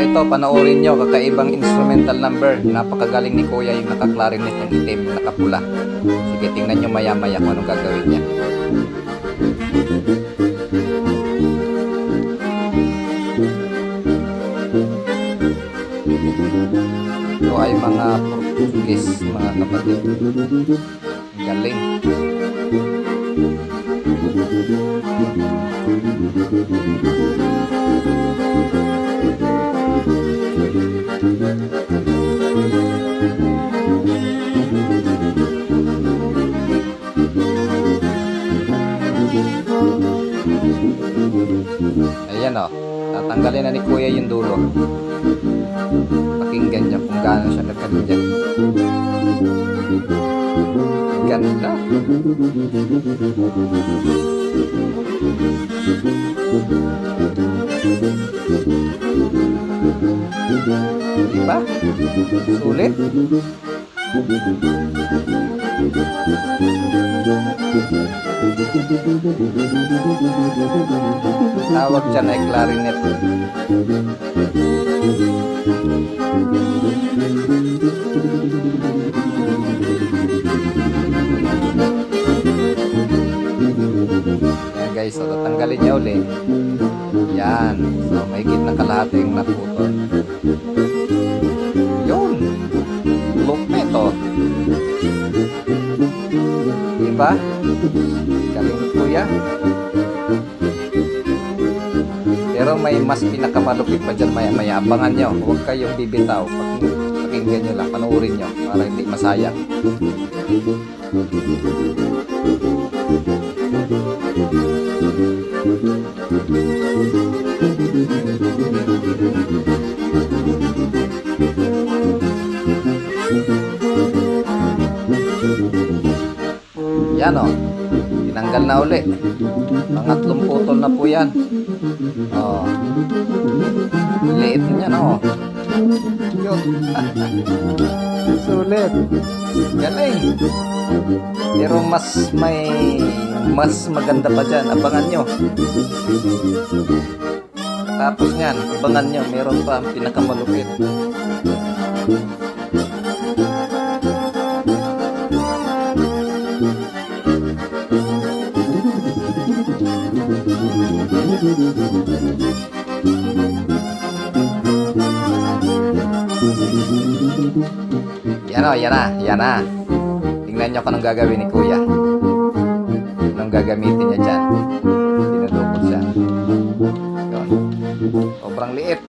ito, panoorin nyo, kakaibang instrumental number. Napakagaling ni Kuya yung naka-clarinet ng itim, nakapula. Sige, tingnan nyo maya-maya kung anong gagawin niya. Ito ay mga Portuguese, mga kapatid. Ang galing. Ayan o, tatanggalin na ni Kuya yung dulo. Pakinggan niyo kung gaano siya nagkadyan. Ganda. Diba? Sulit. Tawag dyan ay clarinet. Yan guys, so tatanggalin niya ulit. Yan. So mahigit na kalahati yung naputol. Yun. Lupit o. Diba? Galing Kuya. Pero may mas pinakamalupit pa dyan maya-maya. Abangan nyo. Huwag kayong bibitaw. Pakinggan nyo lang. Panoorin nyo. Para hindi masayang. Yan o. Tinanggal na uli. Pangatlong putol na po yan. O. Liit niya no. Yun. Sulit. Galing. Pero mas maganda pa dyan. Abangan nyo. Tapos nyan, abangan nyo. Meron pa ang pinakamalupit. Yan o, yan na. Tingnan nyo kung anong gagawin ni Kuya. Anong gagamitin niya dyan. Dinudukot siya. Yun. Sobrang liit.